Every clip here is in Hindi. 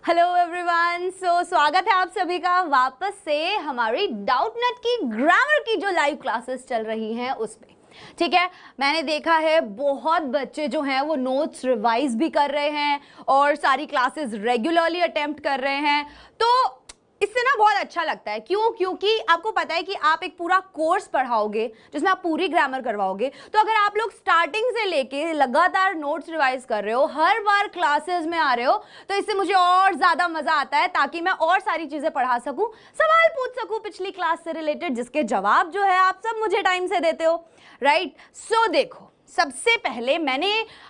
Hello everyone. स्वागत है आप सभी का वापस से हमारी डाउटनेट की ग्रामर की जो लाइव क्लासेस चल रही हैं उसमें। ठीक है, मैंने देखा है बहुत बच्चे जो हैं वो नोट्स रिवाइज भी कर रहे हैं और सारी क्लासेस रेगुलरली अटेम्प्ट कर रहे हैं। तो इससे ना बहुत अच्छा लगता है। क्योंकि आपको पता है कि आप एक पूरा कोर्स पढ़ाओगे जिसमें आप पूरी ग्रामर करवाओगे। तो अगर आप लोग स्टार्टिंग से लेके लगातार नोट्स रिवाइज कर रहे हो, हर बार क्लासेस में आ रहे हो, तो इससे मुझे और ज़्यादा मज़ा आता है ताकि मैं और सारी चीज़ें पढ़ा सकूं, सवाल पूछ सकूं पिछली क्लास से रिलेटेड, जिसके जवाब जो है आप सब मुझे टाइम से देते हो, राइट। सो देखो, सबसे पहले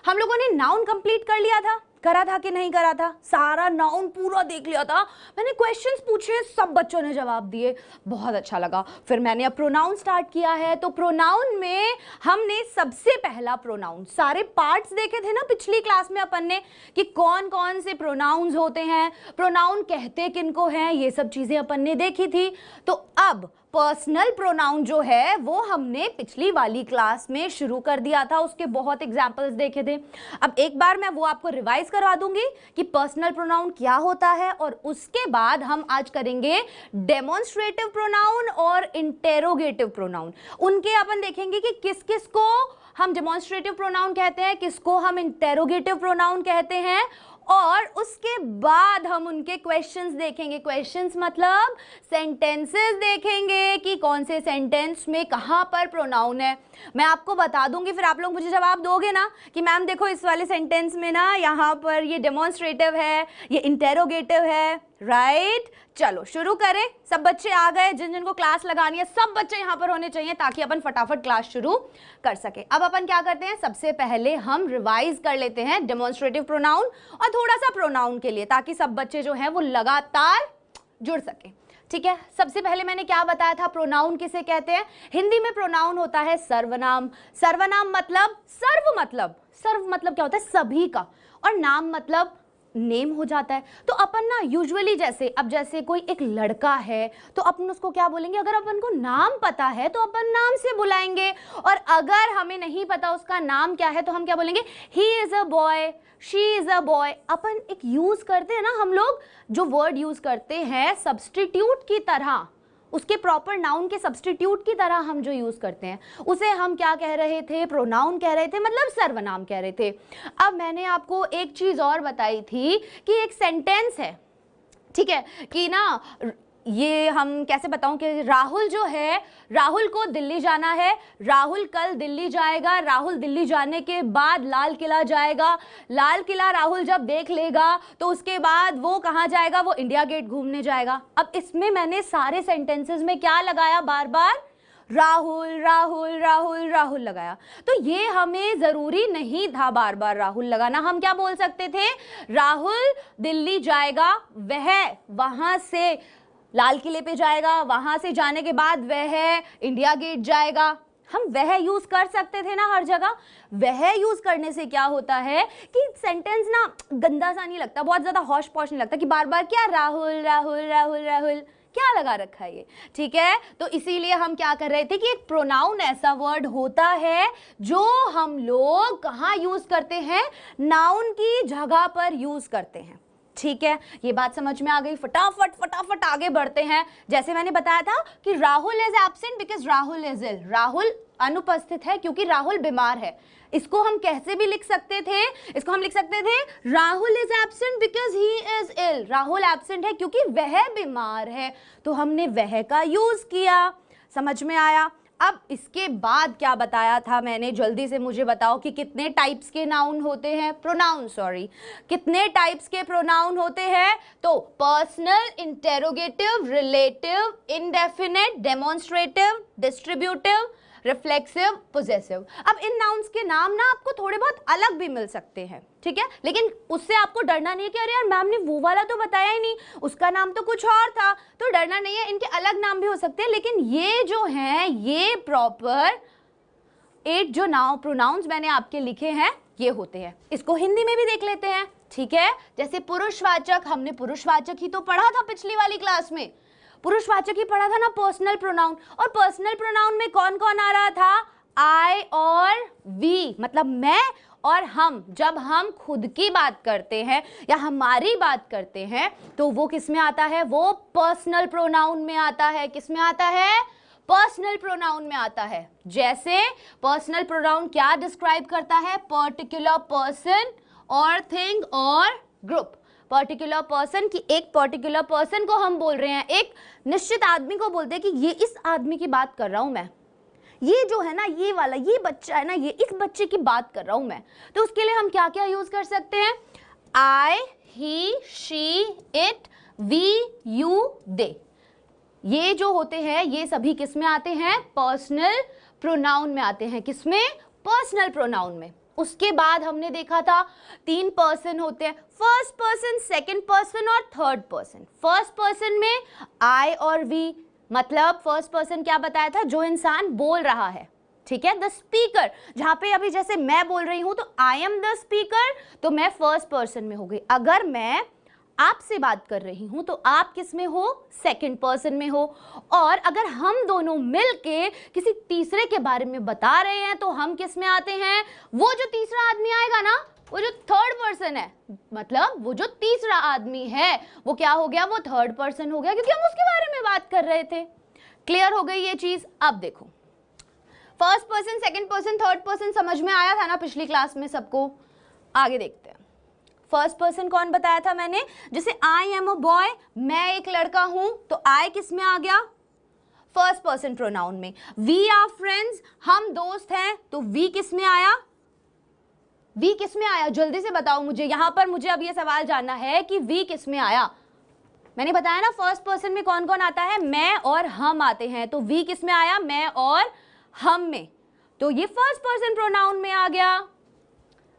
हम लोगों ने नाउन कंप्लीट करा था कि नहीं करा था? सारा नाउन पूरा देख लिया था। मैंने क्वेश्चंस पूछे, सब बच्चों ने जवाब दिए, बहुत अच्छा लगा। फिर मैंने अब प्रोनाउन स्टार्ट किया है। तो प्रोनाउन में हमने सबसे पहला प्रोनाउन, सारे पार्ट्स देखे थे ना पिछली क्लास में अपन ने कि कौन कौन से प्रोनाउंस होते हैं, प्रोनाउन कहते किनको हैं, ये सब चीजें अपन ने देखी थी। तो अब पर्सनल प्रोनाउन जो है वो हमने पिछली वाली क्लास में शुरू कर दिया था, उसके बहुत एग्जाम्पल्स देखे थे। अब एक बार मैं वो आपको रिवाइज करवा दूंगी कि पर्सनल प्रोनाउन क्या होता है, और उसके बाद हम आज करेंगे डेमोन्स्ट्रेटिव प्रोनाउन और इंटेरोगेटिव प्रोनाउन। उनके अपन देखेंगे कि किस किस को हम डेमोन्स्ट्रेटिव प्रोनाउन कहते हैं, किसको हम इंटेरोगेटिव प्रोनाउन कहते हैं, और उसके बाद हम उनके क्वेश्चंस देखेंगे। क्वेश्चंस मतलब सेंटेंसेस देखेंगे कि कौन से सेंटेंस में कहाँ पर प्रोनाउन है। मैं आपको बता दूंगी, फिर आप लोग मुझे जवाब दोगे ना कि मैम देखो इस वाले सेंटेंस में ना यहाँ पर ये डेमोन्स्ट्रेटिव है, ये इंटेरोगेटिव है, राइट। चलो शुरू करें। सब बच्चे आ गए, जिन जिनको क्लास लगानी है सब बच्चे यहाँ पर होने चाहिए ताकि अपन फटाफट क्लास शुरू कर सके। अब अपन क्या करते हैं, सबसे पहले हम रिवाइज कर लेते हैं डेमोन्स्ट्रेटिव प्रोनाउन और थोड़ा सा प्रोनाउन के लिए, ताकि सब बच्चे जो हैं वो लगातार जुड़ सके। ठीक है, सबसे पहले मैंने क्या बताया था, प्रोनाउन किसे कहते हैं। हिंदी में प्रोनाउन होता है सर्वनाम। सर्वनाम मतलब सर्व मतलब क्या होता है, सभी का, और नाम मतलब नेम हो जाता है। तो अपन ना यूजुअली जैसे कोई एक लड़का है तो अपन उसको क्या बोलेंगे, अगर अपन को नाम पता है तो अपन नाम से बुलाएंगे, और अगर हमें नहीं पता उसका नाम क्या है तो हम क्या बोलेंगे, he is a boy, she is a boy. अपन एक यूज करते हैं ना, हम लोग जो वर्ड यूज करते हैं सब्स्टिट्यूट की तरह, उसके प्रॉपर नाउन के सब्स्टिट्यूट की तरह हम जो यूज करते हैं उसे हम क्या कह रहे थे, प्रोनाउन कह रहे थे, मतलब सर्वनाम कह रहे थे। अब मैंने आपको एक चीज और बताई थी कि एक सेंटेंस है, ठीक है, कि ना ये हम कैसे बताऊं कि राहुल जो है, राहुल को दिल्ली जाना है, राहुल कल दिल्ली जाएगा, राहुल दिल्ली जाने के बाद लाल किला जाएगा, लाल किला राहुल जब देख लेगा तो उसके बाद वो कहाँ जाएगा, वो इंडिया गेट घूमने जाएगा। अब इसमें मैंने सारे सेंटेंसेस में क्या लगाया, बार बार राहुल राहुल राहुल राहुल लगाया। तो ये हमें जरूरी नहीं था बार बार राहुल लगाना। हम क्या बोल सकते थे, राहुल दिल्ली जाएगा, वह वहां से लाल किले पे जाएगा, वहां से जाने के बाद वह इंडिया गेट जाएगा। हम वह यूज कर सकते थे ना हर जगह। वह यूज करने से क्या होता है कि सेंटेंस ना गंदा सा नहीं लगता, बहुत ज्यादा हौश पौश नहीं लगता कि बार बार क्या राहुल राहुल राहुल राहुल क्या लगा रखा है ये। ठीक है, तो इसीलिए हम क्या कर रहे थे कि एक प्रोनाउन ऐसा वर्ड होता है जो हम लोग कहाँ यूज करते हैं, नाउन की जगह पर यूज करते हैं। ठीक है, ये बात समझ में आ गई। फटाफट आगे बढ़ते हैं। जैसे मैंने बताया था कि Rahul is absent because Rahul is ill, Rahul अनुपस्थित है क्योंकि राहुल बीमार है। इसको हम कैसे भी लिख सकते थे, इसको हम लिख सकते थे Rahul is absent because he is ill, Rahul absent है क्योंकि वह बीमार है, तो हमने वह का यूज किया। समझ में आया। अब इसके बाद क्या बताया था मैंने, जल्दी से मुझे बताओ कि कितने टाइप्स के नाउन होते हैं, प्रोनाउन सॉरी, कितने टाइप्स के प्रोनाउन होते हैं। तो personal, interrogative, relative, indefinite, demonstrative, distributive, reflexive, possessive. अब इन नाउन्स के नाम ना आपको थोड़े बहुत अलग भी मिल सकते हैं, ठीक है, लेकिन उससे आपको डरना नहीं है कि अरे यार मैम ने वो वाला तो बताया ही नहीं, उसका नाम तो कुछ और था, तो डरना नहीं है। इनके अलग नाम भी हो सकते हैं, लेकिन ये जो हैं ये प्रॉपर 8 जो प्रोनाउंस मैंने आपके लिखे हैं ये होते हैं। इसको हिंदी में भी देख लेते हैं। ठीक है, जैसे पुरुषवाचक, हमने पुरुषवाचक ही तो पढ़ा था पिछली वाली क्लास में, पुरुषवाचक ही पढ़ा था ना पर्सनल प्रोनाउन। और पर्सनल प्रोनाउन में कौन कौन आ रहा था, आई और वी, मतलब मैं और हम, जब हम खुद की बात करते हैं या हमारी बात करते हैं तो वो किस में आता है, वो पर्सनल प्रोनाउन में आता है। किस में आता है, पर्सनल प्रोनाउन में आता है। जैसे पर्सनल प्रोनाउन क्या डिस्क्राइब करता है, पर्टिकुलर पर्सन और थिंग और ग्रुप। पर्टिकुलर पर्सन की, एक पर्टिकुलर पर्सन को हम बोल रहे हैं, एक निश्चित आदमी को बोलते हैं कि ये इस आदमी की बात कर रहा हूं मैं, ये जो है ना, ये वाला, ये बच्चा है ना, ये इस बच्चे की बात कर रहा हूं मैं। तो उसके लिए हम क्या क्या यूज कर सकते हैं, आई, he, she, it, we, you, दे। ये जो होते हैं ये सभी किस में आते हैं, पर्सनल प्रोनाउन में आते हैं। किसमें, पर्सनल प्रोनाउन में। उसके बाद हमने देखा था 3 पर्सन होते हैं, फर्स्ट पर्सन, सेकंड पर्सन और थर्ड पर्सन। फर्स्ट पर्सन में आई और वी, मतलब फर्स्ट पर्सन क्या बताया था, जो इंसान बोल रहा है, ठीक है, द स्पीकर। जहां पे अभी जैसे मैं बोल रही हूं तो आई एम द स्पीकर, तो मैं फर्स्ट पर्सन में हो गई। अगर मैं आपसे बात कर रही हूं तो आप किस में हो, सेकंड पर्सन में हो। और अगर हम दोनों मिलके किसी तीसरे के बारे में बता रहे हैं तो हम किस में आते हैं, वो जो तीसरा आदमी आएगा ना, वो जो थर्ड पर्सन है, मतलब वो जो तीसरा आदमी है वो क्या हो गया, वो थर्ड पर्सन हो गया, क्योंकि हम उसके बारे में बात कर रहे थे। क्लियर हो गई ये चीज। अब देखो, first person, second person, third person समझ में आया था ना पिछली क्लास में सबको। आगे देखते हैं। फर्स्ट पर्सन कौन बताया था मैंने, जैसे आई एम अ बॉय, मैं एक लड़का हूं, तो आई किस में आ गया, फर्स्ट पर्सन प्रोनाउन में। वी आर फ्रेंड्स, हम दोस्त हैं, तो वी किस में आया, वी किस में आया, जल्दी से बताओ मुझे। यहां पर मुझे अब ये सवाल जानना है कि वी किस में आया। मैंने बताया ना फर्स्ट पर्सन में कौन कौन आता है, मैं और हम आते हैं, तो वी किस में आया, मैं और हम में, तो ये फर्स्ट पर्सन प्रोनाउन में आ गया।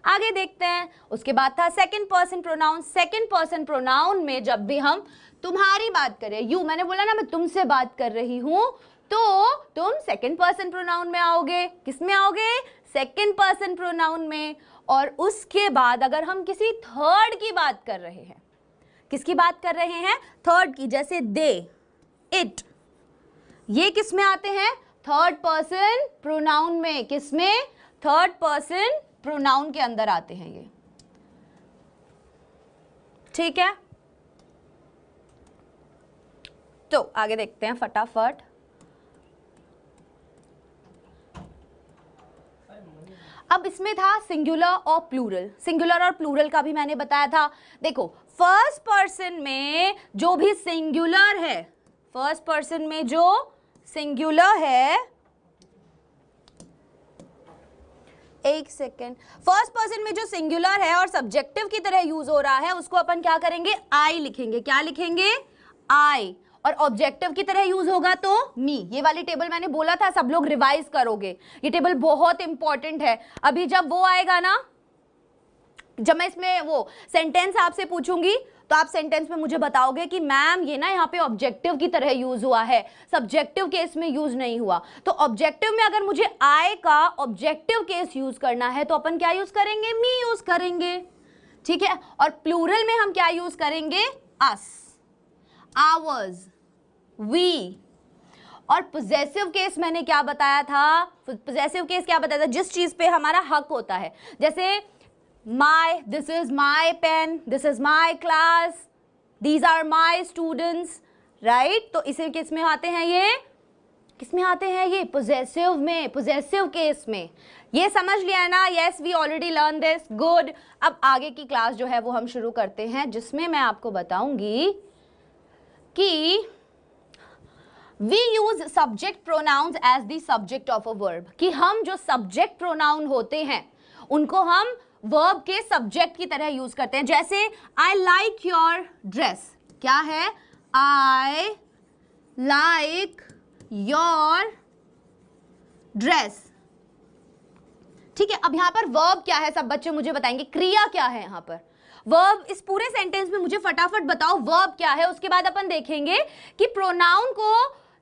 आगे देखते हैं। उसके बाद था second person pronoun. Second person pronoun में जब भी हम तुम्हारी बात करें, यू, मैंने बोला ना मैं तुमसे बात कर रही हूं, तो तुम सेकंड पर्सन प्रोनाउन में आओगे। किस में आओगे, सेकंड पर्सन प्रोनाउन में। और उसके बाद अगर हम किसी थर्ड की बात कर रहे हैं, किसकी बात कर रहे हैं, थर्ड की, जैसे दे, इट, ये किस में आते हैं, थर्ड पर्सन प्रोनाउन में। किस में, थर्ड पर्सन प्रोनाउन के अंदर आते हैं ये, ठीक है। तो आगे देखते हैं फटाफट। अब इसमें था सिंगुलर और प्लूरल। सिंगुलर और प्लूरल का भी मैंने बताया था। देखो, फर्स्ट पर्सन में जो भी सिंगुलर है, फर्स्ट पर्सन में जो सिंगुलर है, एक सेकेंड, फर्स्ट पर्सन में जो सिंगुलर है और सब्जेक्टिव की तरह यूज हो रहा है, उसको अपन क्या करेंगे, आई लिखेंगे। क्या लिखेंगे, आई। और ऑब्जेक्टिव की तरह यूज होगा तो मी। ये वाली टेबल मैंने बोला था सब लोग रिवाइज करोगे, ये टेबल बहुत इंपॉर्टेंट है। अभी जब वो आएगा ना, जब मैं इसमें वो सेंटेंस आपसे पूछूंगी तो आप सेंटेंस में मुझे बताओगे कि मैम ये ना यहाँ पे ऑब्जेक्टिव की तरह यूज हुआ है, सब्जेक्टिव केस में यूज नहीं हुआ। तो ऑब्जेक्टिव में अगर मुझे आई का ऑब्जेक्टिव केस यूज करना है तो अपन क्या यूज करेंगे, मी यूज करेंगे, ठीक है। और प्लूरल में हम क्या यूज करेंगे, अस, आवर्स, वी। और पोजेसिव केस मैंने क्या बताया था, पोजेसिव केस क्या बताया था, जिस चीज पे हमारा हक होता है, जैसे my, this is my pen, this is my class, these are my students, right? तो इसे किस में आते हैं, ये किस में आते हैं, ये पोजेसिव में, पोजेसिव केस में। ये समझ लिया है ना, yes we already learned this, good। अब आगे की क्लास जो है वो हम शुरू करते हैं, जिसमें मैं आपको बताऊंगी कि we use subject pronouns as the subject of a verb, कि हम जो subject pronoun होते हैं उनको हम वर्ब के सब्जेक्ट की तरह यूज करते हैं। जैसे आई लाइक योर ड्रेस, क्या है, आई लाइक योर ड्रेस, ठीक है। अब यहां पर वर्ब क्या है, सब बच्चे मुझे बताएंगे, क्रिया क्या है यहां पर, वर्ब। इस पूरे सेंटेंस में मुझे फटाफट बताओ वर्ब क्या है। उसके बाद अपन देखेंगे कि प्रोनाउन को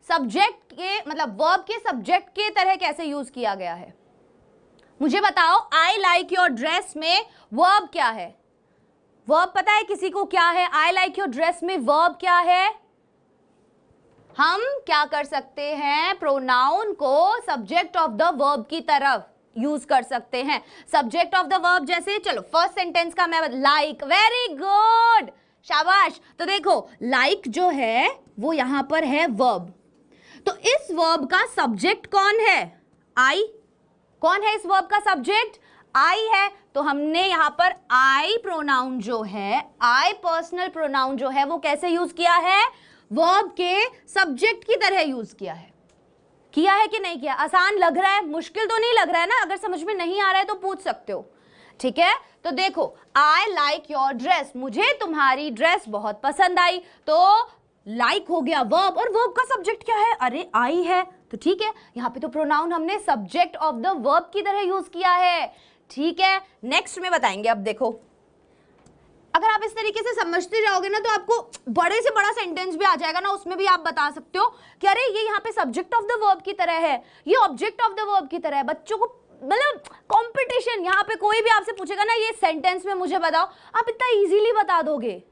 सब्जेक्ट के, मतलब वर्ब के सब्जेक्ट के तरह कैसे यूज किया गया है। मुझे बताओ, आई लाइक योर ड्रेस में वर्ब क्या है, वर्ब पता है किसी को क्या है, आई लाइक योर ड्रेस में वर्ब क्या है, हम क्या कर सकते हैं, प्रोनाउन को सब्जेक्ट ऑफ द वर्ब की तरफ यूज कर सकते हैं। सब्जेक्ट ऑफ द वर्ब जैसे, चलो फर्स्ट सेंटेंस का मैं लाइक, वेरी गुड, शाबाश। तो देखो लाइक जो है वो यहां पर है वर्ब, तो इस वर्ब का सब्जेक्ट कौन है, आई। कौन है इस वर्ब का सब्जेक्ट, आई है। तो हमने यहां पर आई प्रोनाउन जो है, आई पर्सनल प्रोनाउन जो है वो कैसे यूज किया है, वर्ब के सब्जेक्ट की तरह यूज किया है। किया है कि नहीं किया, आसान लग रहा है, मुश्किल तो नहीं लग रहा है ना, अगर समझ में नहीं आ रहा है तो पूछ सकते हो, ठीक है। तो देखो आई लाइक योर ड्रेस, मुझे तुम्हारी ड्रेस बहुत पसंद आई, तो लाइक हो गया वर्ब, और वर्ब का सब्जेक्ट क्या है, अरे आई है, तो ठीक है, यहाँ पे तो प्रोनाउन हमने सब्जेक्ट ऑफ द वर्ब की तरह यूज किया है, ठीक है। नेक्स्ट में बताएंगे। अब देखो अगर आप इस तरीके से समझते जाओगे ना तो आपको बड़े से बड़ा सेंटेंस भी आ जाएगा ना, उसमें भी आप बता सकते हो कि अरे ये यहाँ पे सब्जेक्ट ऑफ द वर्ब की तरह है, ये ऑब्जेक्ट ऑफ द वर्ब की तरह है। बच्चों को मतलब कंपटीशन, यहाँ पे कोई भी आपसे पूछेगा ना ये सेंटेंस में मुझे बताओ, आप इतना इजीली बता दोगे,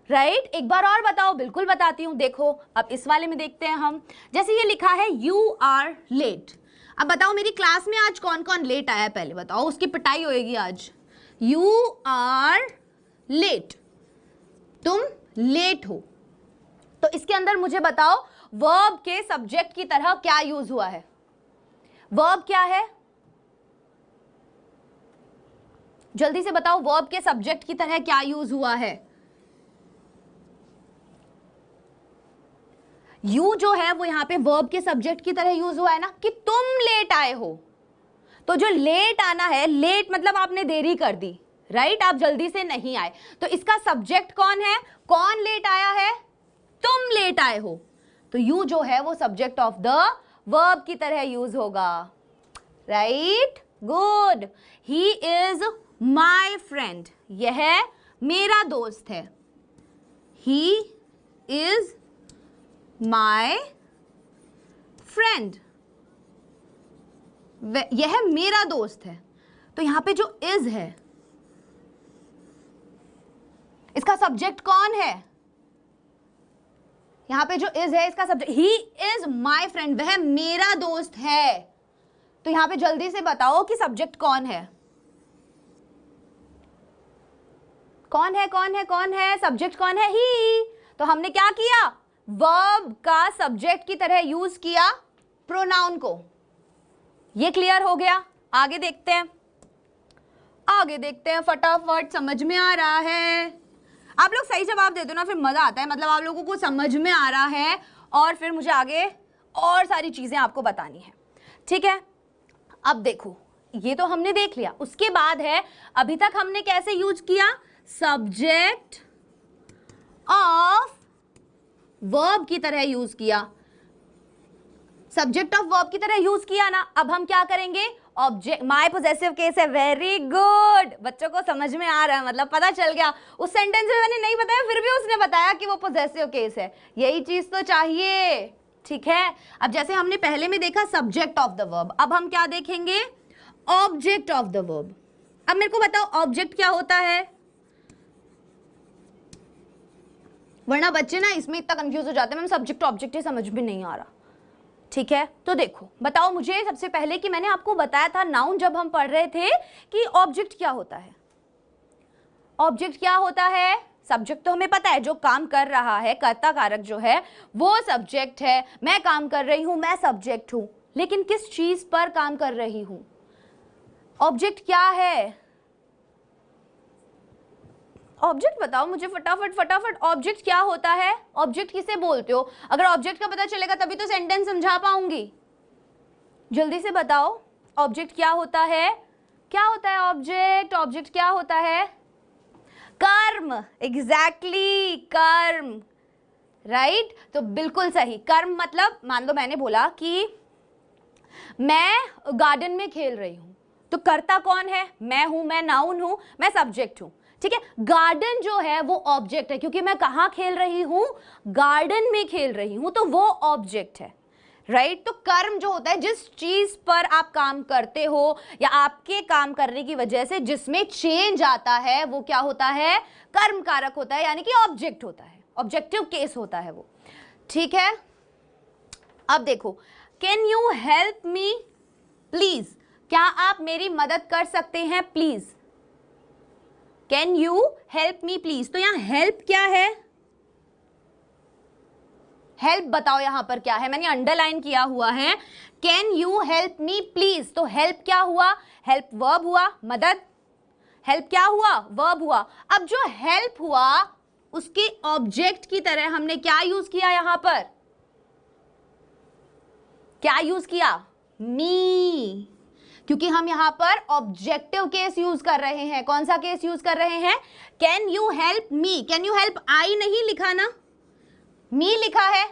राइट। एक बार और बताओ, बिल्कुल बताती हूँ। देखो अब इस वाले में देखते हैं हम, जैसे ये लिखा है यू आर लेट। अब बताओ मेरी क्लास में आज कौन कौन लेट आया, पहले बताओ, उसकी पिटाई होएगी आज। यू आर लेट, तुम लेट हो, तो इसके अंदर मुझे बताओ वर्ब के सब्जेक्ट की तरह क्या यूज हुआ है, वर्ब क्या है, जल्दी से बताओ, वर्ब के सब्जेक्ट की तरह क्या यूज हुआ है। यू जो है वो यहां पे वर्ब के सब्जेक्ट की तरह यूज हुआ है ना, कि तुम लेट आए हो, तो जो लेट आना है, लेट मतलब आपने देरी कर दी, राइट, आप जल्दी से नहीं आए, तो इसका सब्जेक्ट कौन है, कौन लेट आया है, तुम लेट आए हो, तो यू जो है वो सब्जेक्ट ऑफ द वर्ब की तरह यूज होगा, right, good. He is my friend, यह मेरा दोस्त है, ही इज माई फ्रेंड, यह मेरा दोस्त है, तो यहां पे जो इज है इसका सब्जेक्ट कौन है, यहां पे जो इज है इसका subject, he is my friend, वह मेरा दोस्त है, तो यहां पे जल्दी से बताओ कि सब्जेक्ट कौन है, कौन है, कौन है, कौन है, सब्जेक्ट कौन है, ही। तो हमने क्या किया, वर्ब का सब्जेक्ट की तरह यूज किया प्रोनाउन को, ये क्लियर हो गया। आगे देखते हैं, आगे देखते हैं फटाफट, समझ में आ रहा है, आप लोग सही जवाब दे दो ना, फिर मजा आता है, मतलब आप लोगों को समझ में आ रहा है और फिर मुझे आगे और सारी चीजें आपको बतानी है, ठीक है। अब देखो ये तो हमने देख लिया, उसके बाद है अभी तक हमने कैसे यूज किया, सब्जेक्ट ऑफ वर्ब की तरह यूज किया, सब्जेक्ट ऑफ वर्ब की तरह यूज किया ना। अब हम क्या करेंगे, ऑब्जेक्ट, माय पोजेसिव केस है, वेरी गुड, बच्चों को समझ में आ रहा है, मतलब पता चल गया, उस सेंटेंस में मैंने नहीं बताया फिर भी उसने बताया कि वो पोजेसिव केस है, यही चीज तो चाहिए, ठीक है। अब जैसे हमने पहले में देखा सब्जेक्ट ऑफ द वर्ब, अब हम क्या देखेंगे, ऑब्जेक्ट ऑफ द वर्ब। अब मेरे को बताओ ऑब्जेक्ट क्या होता है, वरना बच्चे ना इसमें इतना कंफ्यूज हो जाते हैं, मैम सब्जेक्ट ऑब्जेक्ट ही समझ में नहीं आ रहा, ठीक है। तो देखो बताओ मुझे सबसे पहले कि मैंने आपको बताया था नाउन जब हम पढ़ रहे थे कि ऑब्जेक्ट क्या होता है, ऑब्जेक्ट क्या होता है, सब्जेक्ट तो हमें पता है जो काम कर रहा है, कर्ता कारक जो है वो सब्जेक्ट है, मैं काम कर रही हूं, मैं सब्जेक्ट हूं, लेकिन किस चीज पर काम कर रही हूं, ऑब्जेक्ट क्या है, ऑब्जेक्ट बताओ मुझे फटाफट फटाफट, ऑब्जेक्ट क्या होता है, ऑब्जेक्ट किसे बोलते हो, अगर ऑब्जेक्ट का पता चलेगा तभी तो सेंटेंस समझा पाऊंगी, जल्दी से बताओ ऑब्जेक्ट क्या होता है, क्या होता है ऑब्जेक्ट, ऑब्जेक्ट क्या होता है, कर्म, एग्जैक्टली कर्म, राइट, तो बिल्कुल सही, कर्म मतलब मान लो मैंने बोला कि मैं गार्डन में खेल रही हूं, तो कर्ता कौन है, मैं हूं, मैं नाउन हूं, मैं सब्जेक्ट हूं, ठीक है। गार्डन जो है वो ऑब्जेक्ट है, क्योंकि मैं कहां खेल रही हूं, गार्डन में खेल रही हूं, तो वो ऑब्जेक्ट है, राइट। तो कर्म जो होता है, जिस चीज पर आप काम करते हो या आपके काम करने की वजह से जिसमें चेंज आता है वो क्या होता है, कर्म कारक होता है, यानी कि ऑब्जेक्ट होता है, ऑब्जेक्टिव केस होता है वो, ठीक है। अब देखो, can you help me please, क्या आप मेरी मदद कर सकते हैं please, can you help me please. तो यहां हेल्प क्या है, हेल्प बताओ यहां पर क्या है, मैंने अंडरलाइन किया हुआ है can you help me please. तो हेल्प क्या हुआ, हेल्प वर्ब हुआ, मदद, हेल्प क्या हुआ, वर्ब हुआ। अब जो हेल्प हुआ उसके ऑब्जेक्ट की तरह हमने क्या यूज किया, यहां पर क्या यूज किया, मी, क्योंकि हम यहां पर ऑब्जेक्टिव केस यूज कर रहे हैं। कौन सा केस यूज कर रहे हैं, can you help me, can you help I नहीं लिखा ना, मी लिखा है,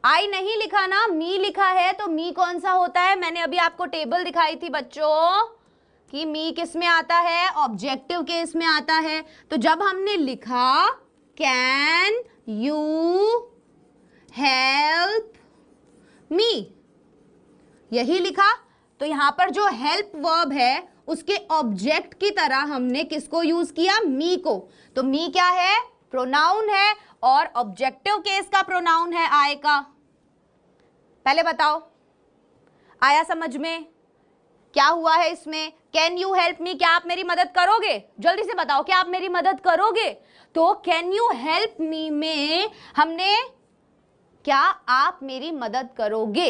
आई नहीं लिखा ना, मी लिखा है। तो मी कौन सा होता है, मैंने अभी आपको टेबल दिखाई थी बच्चों कि मी किस में आता है, ऑब्जेक्टिव केस में आता है। तो जब हमने लिखा कैन यू हेल्प मी, यही लिखा, तो यहां पर जो हेल्प वर्ब है उसके ऑब्जेक्ट की तरह हमने किसको यूज किया, मी को। तो मी क्या है, प्रोनाउन है और ऑब्जेक्टिव केस का प्रोनाउन है आई का। पहले बताओ आया समझ में, क्या हुआ है इसमें, कैन यू हेल्प मी, क्या आप मेरी मदद करोगे, जल्दी से बताओ क्या आप मेरी मदद करोगे। तो कैन यू हेल्प मी में हमने क्या आप मेरी मदद करोगे,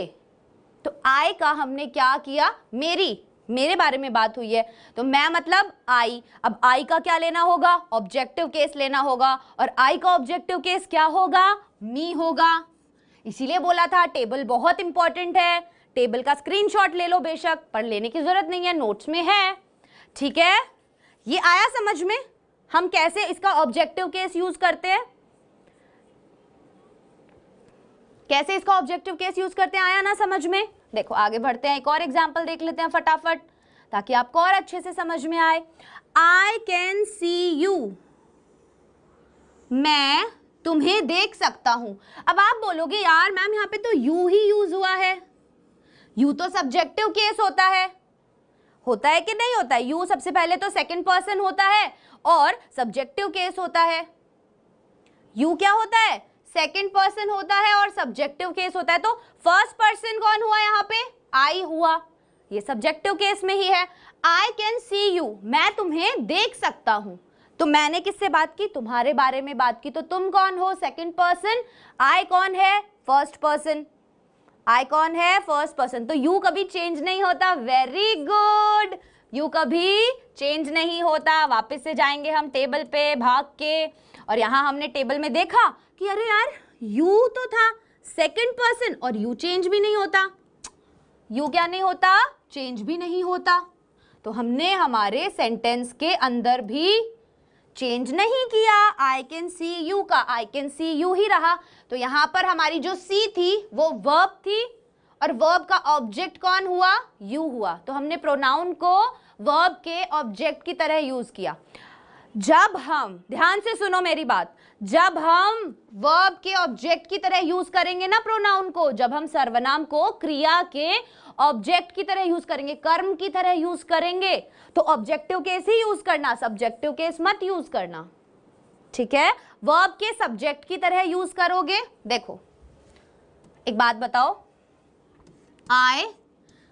तो आई का हमने क्या किया, मेरी, मेरे बारे में बात हुई है तो मैं मतलब आई। अब आई का क्या लेना होगा, ऑब्जेक्टिव केस लेना होगा, और आई का ऑब्जेक्टिव केस क्या होगा, मी होगा। इसीलिए बोला था टेबल बहुत इंपॉर्टेंट है, टेबल का स्क्रीनशॉट ले लो बेशक, पर लेने की जरूरत नहीं है, नोट्स में है, ठीक है। ये आया समझ में, हम कैसे इसका ऑब्जेक्टिव केस यूज करते हैं, कैसे इसका ऑब्जेक्टिव केस यूज करते हैं, आया ना समझ में। देखो आगे बढ़ते हैं, एक और एग्जांपल देख लेते हैं फटाफट ताकि आपको और अच्छे से समझ में आए। आई कैन सी यू, मैं तुम्हें देख सकता हूं। अब आप बोलोगे यार मैम यहाँ पे तो यू ही यूज हुआ है, यू तो सब्जेक्टिव केस होता है कि नहीं होता है, यू सबसे पहले तो सेकंड पर्सन होता है और सब्जेक्टिव केस होता है। यू क्या होता है, सेकंड पर्सन होता है और सब्जेक्टिव केस होता है। तो फर्स्ट पर्सन कौन हुआ यहाँ पे, आई हुआ, ये सब्जेक्टिव केस में ही है। आई कैन सी यू, मैं तुम्हें देख सकता हूं। तो मैंने किससे बात की, तुम्हारे बारे में बात की, तो तुम कौन हो, सेकंड पर्सन, आई कौन है, फर्स्ट पर्सन, आई कौन है, फर्स्ट पर्सन। तो यू कभी चेंज नहीं होता, वेरी गुड, यू कभी चेंज नहीं होता। वापस से जाएंगे हम टेबल पे भाग के, और यहां हमने टेबल में देखा कि अरे यार यू तो था सेकंड पर्सन और यू चेंज भी नहीं होता, यू क्या नहीं होता, चेंज भी नहीं होता। तो हमने हमारे सेंटेंस के अंदर भी चेंज नहीं किया, आई कैन सी यू का आई कैन सी यू ही रहा। तो यहां पर हमारी जो सी थी वो वर्ब थी और वर्ब का ऑब्जेक्ट कौन हुआ, यू हुआ। तो हमने प्रोनाउन को वर्ब के ऑब्जेक्ट की तरह यूज किया। जब हम, ध्यान से सुनो मेरी बात, जब हम वर्ब के ऑब्जेक्ट की तरह यूज करेंगे ना प्रोनाउन को, जब हम सर्वनाम को क्रिया के ऑब्जेक्ट की तरह यूज करेंगे, कर्म की तरह यूज करेंगे, तो ऑब्जेक्टिव केस ही यूज करना, सब्जेक्टिव केस मत यूज करना, ठीक है। वर्ब के सब्जेक्ट की तरह यूज करोगे। देखो एक बात बताओ, I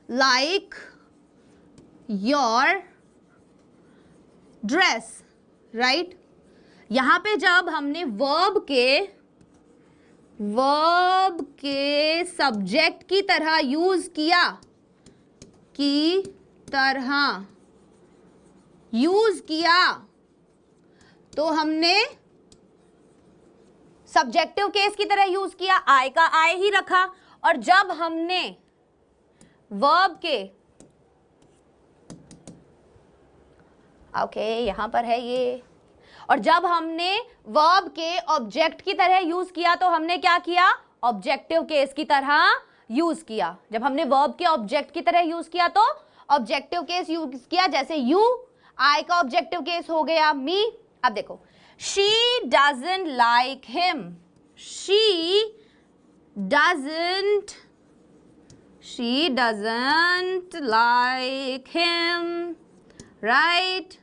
like your dress, right. यहां पे जब हमने वर्ब के सब्जेक्ट की तरह यूज किया, तो हमने सब्जेक्टिव केस की तरह यूज किया, आई का आई ही रखा। और जब हमने वर्ब के, ओके यहां पर है ये, और जब हमने वर्ब के ऑब्जेक्ट की तरह यूज किया तो हमने क्या किया, ऑब्जेक्टिव केस की तरह यूज किया। जब हमने वर्ब के ऑब्जेक्ट की तरह यूज किया तो ऑब्जेक्टिव केस यूज किया, जैसे यू, आई का ऑब्जेक्टिव केस हो गया मी। अब देखो, she doesn't like him, she doesn't like him, right.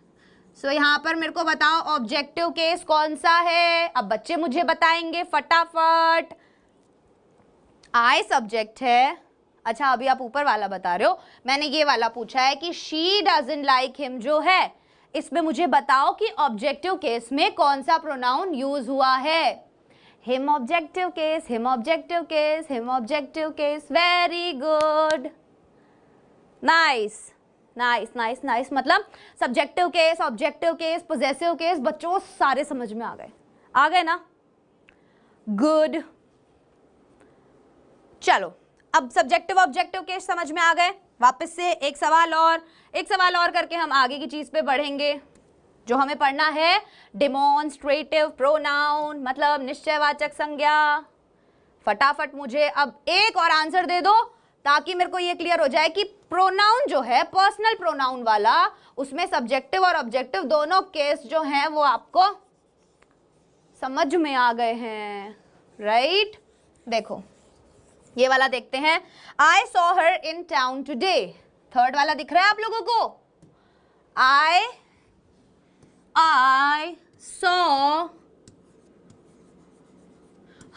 So यहां पर मेरे को बताओ ऑब्जेक्टिव केस कौन सा है। अब बच्चे मुझे बताएंगे फटाफट, आई सब्जेक्ट है। अच्छा अभी आप ऊपर वाला बता रहे हो, मैंने ये वाला पूछा है कि शी डजंट लाइक हिम जो है, इसमें मुझे बताओ कि ऑब्जेक्टिव केस में कौन सा प्रोनाउन यूज हुआ है। Him objective case, him objective case, him objective case, very good, nice nice nice nice. मतलब subjective case, objective case, possessive case, बच्चों सारे समझ में आ गए ना? गुड। चलो अब सब्जेक्टिव ऑब्जेक्टिव केस समझ में आ गए। वापस से एक सवाल और करके हम आगे की चीज पे बढ़ेंगे। जो हमें पढ़ना है डेमोन्स्ट्रेटिव प्रोनाउन, मतलब निश्चयवाचक संज्ञा। फटाफट मुझे अब एक और आंसर दे दो ताकि मेरे को ये क्लियर हो जाए कि प्रोनाउन जो है पर्सनल प्रोनाउन वाला, उसमें सब्जेक्टिव और ऑब्जेक्टिव दोनों केस जो हैं वो आपको समझ में आ गए हैं, राइट? देखो ये वाला देखते हैं। I saw her in town today. Third वाला दिख रहा है आप लोगों को? I saw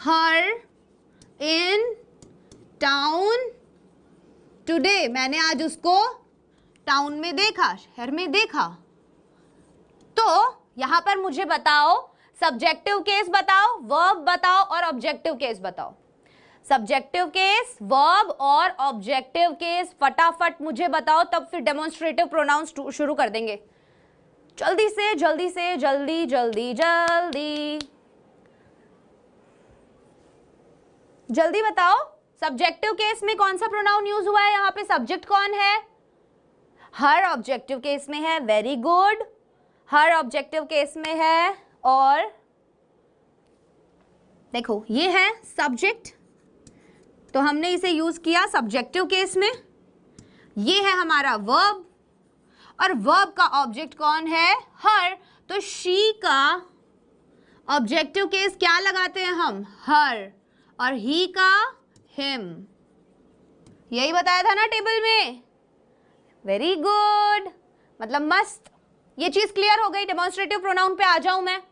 her in town today. मैंने आज उसको टाउन में देखा, शहर में देखा। तो यहां पर मुझे बताओ सब्जेक्टिव केस बताओ, वर्ब बताओ और ऑब्जेक्टिव केस बताओ। सब्जेक्टिव केस, वर्ब और ऑब्जेक्टिव केस फटाफट मुझे बताओ, तब फिर डेमोन्स्ट्रेटिव प्रोनाउंस शुरू कर देंगे। जल्दी से जल्दी से जल्दी जल्दी जल्दी जल्दी बताओ। सब्जेक्टिव केस में कौन सा प्रोनाउन यूज हुआ है? यहाँ पे सब्जेक्ट कौन है? हर ऑब्जेक्टिव केस में है, वेरी गुड, हर ऑब्जेक्टिव केस में है। और देखो ये है सब्जेक्ट, तो हमने इसे यूज किया सब्जेक्टिव केस में। ये है हमारा वर्ब, और वर्ब का ऑब्जेक्ट कौन है? हर। तो शी का ऑब्जेक्टिव केस क्या लगाते हैं हम? हर। और ही का हिम। यही बताया था ना टेबल में? वेरी गुड, मतलब मस्त। ये चीज क्लियर हो गई। डेमोन्स्ट्रेटिव प्रोनाउन पे आ जाऊं मैं?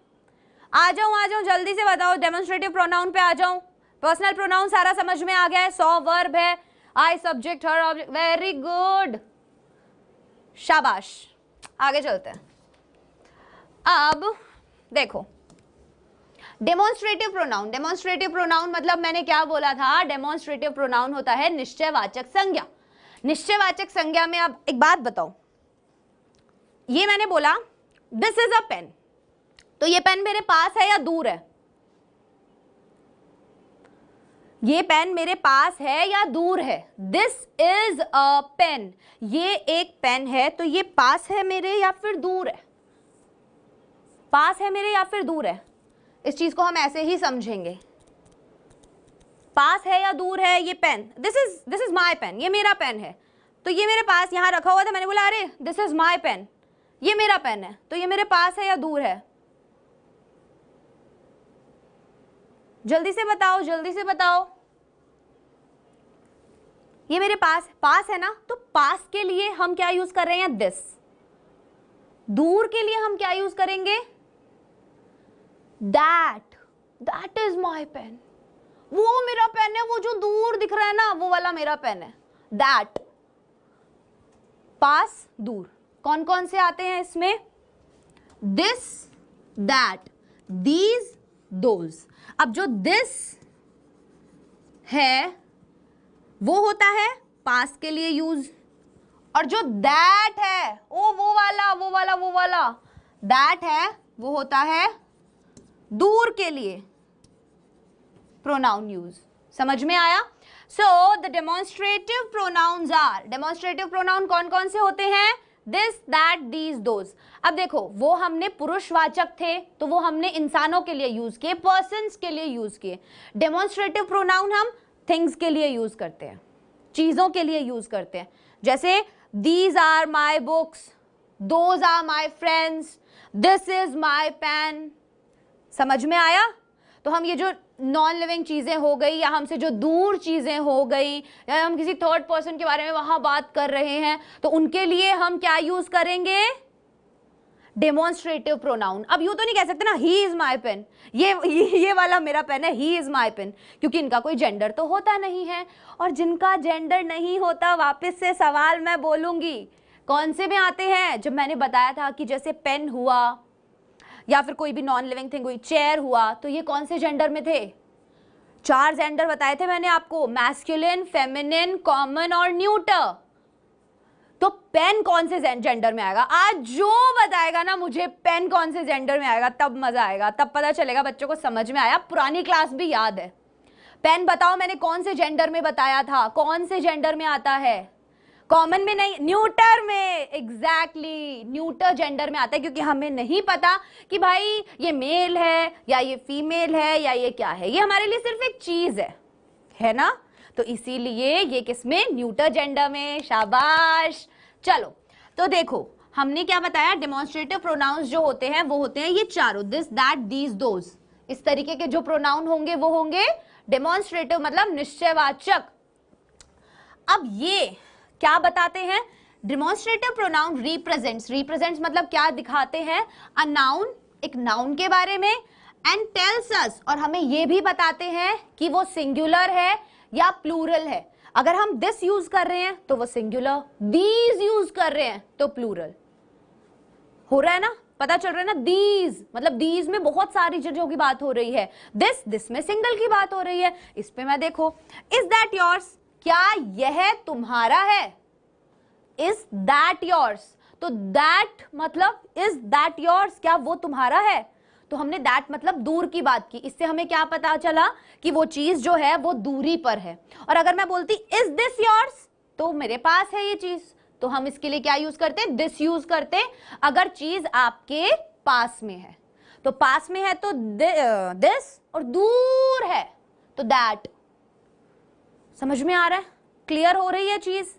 आ जाऊं जल्दी से बताओ। डेमोन्स्ट्रेटिव प्रोनाउन पे आ जाऊं। पर्सनल प्रोनाउन सारा समझ में आ गया है। सॉ वर्ब है, I subject, her object, very good, शाबाश। आगे चलते हैं। अब देखो डेमोन्स्ट्रेटिव प्रोनाउन। डेमोन्स्ट्रेटिव प्रोनाउन मतलब मैंने क्या बोला था? डेमोन्स्ट्रेटिव प्रोनाउन होता है निश्चयवाचक संज्ञा। निश्चयवाचक संज्ञा में अब एक बात बताओ, ये मैंने बोला दिस इज अ पेन, तो ये पेन मेरे पास है या दूर है? ये पेन मेरे पास है या दूर है? दिस इज अ पेन, ये एक पेन है, तो ये पास है मेरे या फिर दूर है? पास है मेरे या फिर दूर है? इस चीज को हम ऐसे ही समझेंगे, पास है या दूर है ये pen. This is my pen, ये मेरा पेन है, तो ये मेरे पास यहां रखा हुआ था, मैंने बोला अरे दिस इज माई पेन, ये मेरा पेन है, तो ये मेरे पास है या दूर है? जल्दी से बताओ, जल्दी से बताओ। ये मेरे पास है ना, तो पास के लिए हम क्या यूज कर रहे हैं? दिस। दूर के लिए हम क्या यूज करेंगे? दैट इज माई पेन, वो मेरा पेन है, वो जो दूर दिख रहा है ना, वो वाला मेरा पेन है। दैट, पास, दूर, कौन कौन से आते हैं इसमें? This, that, these, those. अब जो दिस है वो होता है पास के लिए यूज, और जो दैट है वो वाला दैट है वो होता है दूर के लिए प्रोनाउन यूज। समझ में आया? So the demonstrative pronouns are, demonstrative pronoun कौन कौन से होते हैं? This, that, these, those. अब देखो वो हमने पुरुषवाचक थे तो वो हमने इंसानों के लिए यूज किए, पर्सन्स के लिए यूज किए। डेमोन्स्ट्रेटिव प्रोनाउन हम थिंग्स के लिए यूज करते हैं, चीजों के लिए यूज करते हैं। जैसे these are my books, those are my friends, this is my pen. समझ में आया? तो हम ये जो नॉन लिविंग चीजें हो गई या हमसे जो दूर चीजें हो गई या हम किसी थर्ड पर्सन के बारे में वहां बात कर रहे हैं, तो उनके लिए हम क्या यूज करेंगे? Demonstrative pronoun. अब यूं तो नहीं कह सकते ना ही इज माई पेन, ये वाला मेरा पेन है, ही इज माई पेन, क्योंकि इनका कोई जेंडर तो होता नहीं है। और जिनका जेंडर नहीं होता, वापस से सवाल मैं बोलूंगी, कौन से में आते हैं? जब मैंने बताया था कि जैसे पेन हुआ या फिर कोई भी नॉन लिविंग थिंग हुई, चेयर हुआ, तो ये कौन से जेंडर में थे? 4 जेंडर बताए थे मैंने आपको, मैस्कुलिन, फेमिनिन, कॉमन और न्यूटर। तो पेन कौन से जेंडर में आएगा? आज जो बताएगा ना मुझे पेन कौन से जेंडर में आएगा, तब मजा आएगा, तब पता चलेगा बच्चों को समझ में आया। पुरानी क्लास भी याद है। पेन बताओ मैंने कौन से जेंडर में बताया था, कौन से जेंडर में आता है? कॉमन में नहीं, न्यूटर में। एग्जैक्टली, न्यूटर जेंडर में आता है, क्योंकि हमें नहीं पता कि भाई ये मेल है या ये फीमेल है या ये क्या है, ये हमारे लिए सिर्फ एक चीज है ना? तो इसीलिए ये किसमें? न्यूटर जेंडर में। शाबाश। चलो, तो देखो हमने क्या बताया, डेमोन्स्ट्रेटिव प्रोनाउंस जो होते हैं वो होते हैं ये चारों, दिस, दैट, दीज, दोज। इस तरीके के जो प्रोनाउन होंगे वो होंगे डेमोन्स्ट्रेटिव, मतलब निश्चयवाचक। अब ये क्या बताते हैं? डेमोन्स्ट्रेटिव प्रोनाउन रिप्रेजेंट्स मतलब क्या दिखाते हैं? अ नाउन, एक नाउन के बारे में, एंड टेल्स अस, और हमें ये भी बताते हैं कि वो सिंगुलर है या प्लूरल है। अगर हम दिस यूज कर रहे हैं तो वो सिंगुलर, दीज यूज कर रहे हैं तो प्लूरल। हो रहा है ना? पता चल रहा है ना? दीज मतलब दीज में बहुत सारी चीजों की बात हो रही है, दिस में सिंगल की बात हो रही है। इस पे मैं देखो, इज दैट योर्स, क्या यह तुम्हारा है? इज दैट योर्स, तो दैट मतलब इज दैट योर्स, क्या वो तुम्हारा है? तो हमने दैट मतलब दूर की बात की। इससे हमें क्या पता चला कि वो चीज जो है वो दूरी पर है। और अगर मैं बोलती इज दिस योर्स, तो मेरे पास है ये चीज, तो हम इसके लिए क्या यूज करते? दिस यूज करते। अगर चीज आपके पास में है, तो पास में है तो दिस, और दूर है तो दैट। समझ में आ रहा है? क्लियर हो रही है चीज?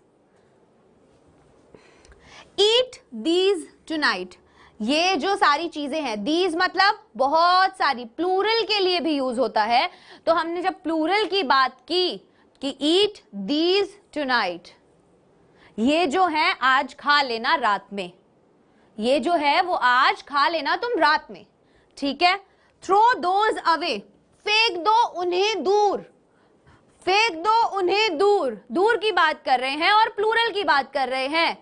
ईट दीज टुनाइट, ये जो सारी चीजें हैं, दीज मतलब बहुत सारी, प्लूरल के लिए भी यूज होता है। तो हमने जब प्लूरल की बात की कि ईट दीज टुनाइट, ये जो है आज खा लेना रात में, ये जो है वो आज खा लेना तुम रात में, ठीक है? थ्रो दोज अवे, फेंक दो उन्हें दूर, फेंक दो उन्हें दूर, दूर की बात कर रहे हैं और प्लूरल की बात कर रहे हैं,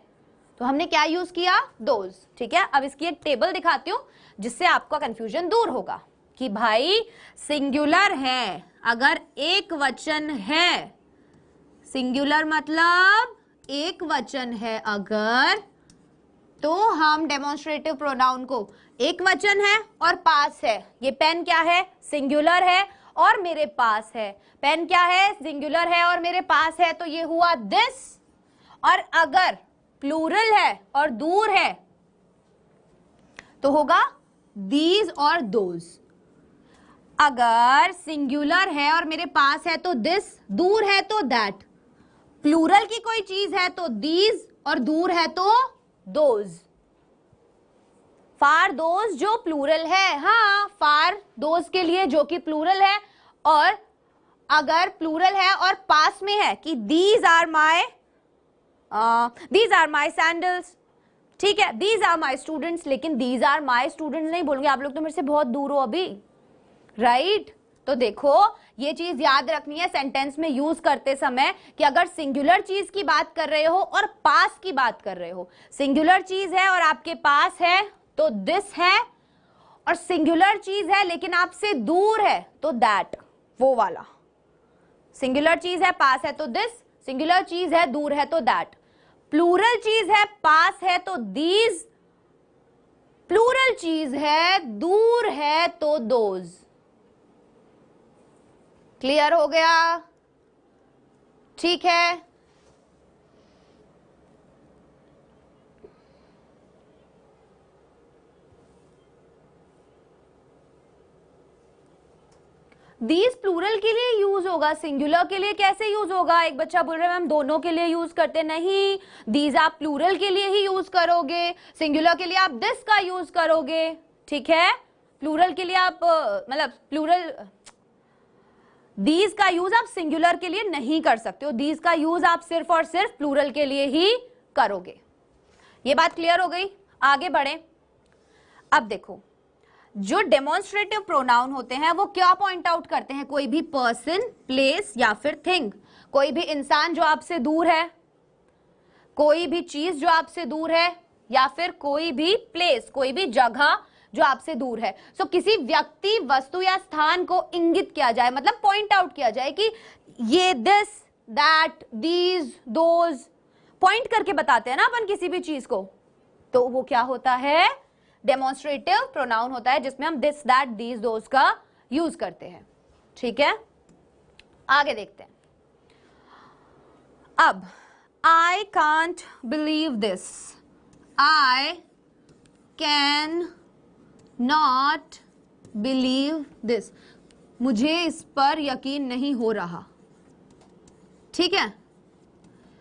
तो हमने क्या यूज किया? दोज, ठीक है? अब इसकी एक टेबल दिखाती हूं जिससे आपका कंफ्यूजन दूर होगा कि भाई सिंगुलर है, अगर एक वचन है, सिंगुलर मतलब एक वचन है अगर, तो हम डेमोन्स्ट्रेटिव प्रोनाउन को, एक वचन है और पास है, ये पेन क्या है? सिंगुलर है और मेरे पास है। पेन क्या है? सिंगुलर है और मेरे पास है, तो ये हुआ दिस। और अगर प्लूरल है और दूर है तो होगा दीज और दोज। अगर सिंगुलर है और मेरे पास है तो दिस, दूर है तो दैट, प्लूरल की कोई चीज है तो दीज, और दूर है तो दोज। फार दोज जो प्लूरल है, हाँ, फार दोज के लिए जो कि प्लूरल है। और अगर प्लूरल है और पास में है कि दीज आर माई सैंडल्स, ठीक है? दीज आर माई स्टूडेंट्स, लेकिन दीज आर माई स्टूडेंट्स नहीं बोलूंगे, आप लोग तो मेरे से बहुत दूर हो अभी, राइट? तो देखो ये चीज याद रखनी है सेंटेंस में यूज करते समय कि अगर सिंगुलर चीज की बात कर रहे हो और पास की बात कर रहे हो, सिंगुलर चीज है और आपके पास है तो दिस है, और सिंगुलर चीज है लेकिन आपसे दूर है तो दैट, वो वाला। सिंगुलर चीज है, पास है तो दिस, सिंगुलर चीज है, दूर है तो दैट। प्लूरल चीज है, पास है तो दीज, प्लूरल चीज है, दूर है तो दोज। क्लियर हो गया? ठीक है। दीज प्लूरल के लिए यूज होगा, सिंगुलर के लिए कैसे यूज होगा? एक बच्चा बोल रहा है मैम दोनों के लिए यूज करते, नहीं, दीज आप प्लूरल के लिए ही यूज करोगे, सिंगुलर के लिए आप दिस का यूज करोगे, ठीक है? प्लूरल के लिए आप मतलब प्लूरल, दीज का यूज आप सिंगुलर के लिए नहीं कर सकते हो, दीज का यूज आप सिर्फ और सिर्फ प्लूरल के लिए ही करोगे। ये बात क्लियर हो गई? आगे बढ़े। अब देखो, जो डेमोन्स्ट्रेटिव प्रोनाउन होते हैं वो क्या पॉइंट आउट करते हैं? कोई भी पर्सन, प्लेस या फिर थिंग, कोई भी इंसान जो आपसे दूर है, कोई भी चीज जो आपसे दूर है, या फिर कोई भी प्लेस, कोई भी जगह जो आपसे दूर है। सो किसी व्यक्ति, वस्तु या स्थान को इंगित किया जाए, मतलब पॉइंट आउट किया जाए कि ये, this, that, these, those, point करके बताते हैं ना अपन किसी भी चीज को, तो वो क्या होता है? डेमोन्स्ट्रेटिव प्रोनाउन होता है, जिसमें हम दिस, दैट, दीज, दोज का यूज करते हैं। ठीक है, आगे देखते हैं। अब I can't believe this, I can not believe this, मुझे इस पर यकीन नहीं हो रहा। ठीक है,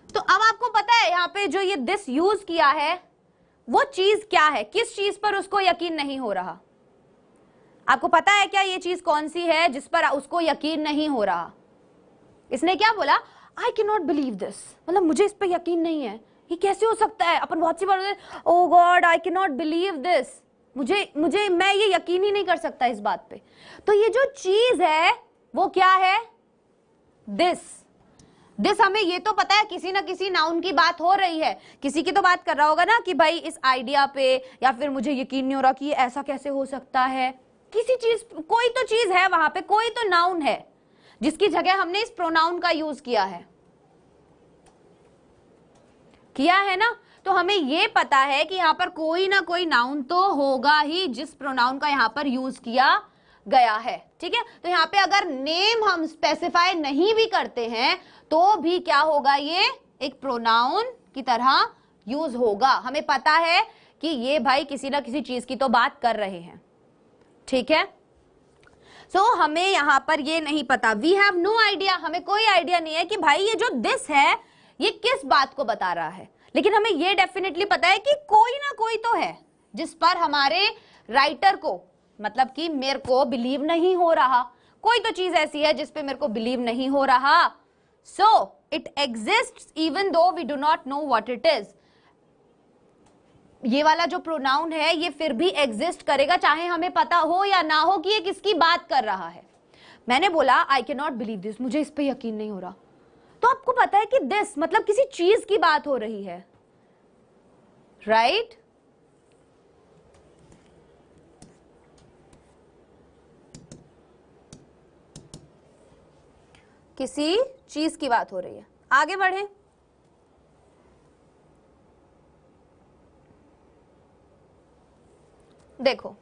तो अब आपको पता है यहां पे जो ये दिस यूज किया है वो चीज क्या है? किस चीज पर उसको यकीन नहीं हो रहा? आपको पता है क्या ये चीज कौन सी है जिस पर उसको यकीन नहीं हो रहा? इसने क्या बोला? आई कैन नॉट बिलीव दिस, मतलब मुझे इस पर यकीन नहीं है, ये कैसे हो सकता है? अपन बहुत सी बार oh God I cannot believe this, मुझे मैं ये यकीन ही नहीं कर सकता इस बात पे। तो ये जो चीज है वो क्या है? दिस हमें ये तो पता है किसी ना किसी नाउन की बात हो रही है, किसी की तो बात कर रहा होगा ना कि भाई इस आइडिया पे, या फिर मुझे यकीन नहीं हो रहा कि ये ऐसा कैसे हो सकता है। किसी चीज, कोई तो चीज है वहां पे, कोई तो नाउन है जिसकी जगह हमने इस प्रोनाउन का यूज किया है ना। तो हमें ये पता है कि यहाँ पर कोई ना कोई नाउन तो होगा ही जिस प्रोनाउन का यहाँ पर यूज किया गया है। ठीक है, तो यहाँ पे अगर नेम हम स्पेसिफाई नहीं भी करते हैं तो भी क्या होगा? ये एक प्रोनाउन की तरह यूज होगा। हमें पता है कि ये भाई किसी ना किसी चीज की तो बात कर रहे हैं। ठीक है, सो हमें यहां पर ये नहीं पता, वी हैव नो आइडिया, हमें कोई आइडिया नहीं है कि भाई ये जो दिस है ये किस बात को बता रहा है। लेकिन हमें ये डेफिनेटली पता है कि कोई ना कोई तो है जिस पर हमारे राइटर को, मतलब कि मेरे को बिलीव नहीं हो रहा, कोई तो चीज ऐसी है जिस पे मेरे को बिलीव नहीं हो रहा। So it exists even though we do not know what it is. ये वाला जो प्रोनाउन है ये फिर भी एग्जिस्ट करेगा चाहे हमें पता हो या ना हो कि ये किसकी बात कर रहा है। मैंने बोला आई कैन नॉट बिलीव दिस, मुझे इस पे यकीन नहीं हो रहा, तो आपको पता है कि दिस मतलब किसी चीज की बात हो रही है, राइट? किसी चीज की बात हो रही है। आगे बढ़े। देखो,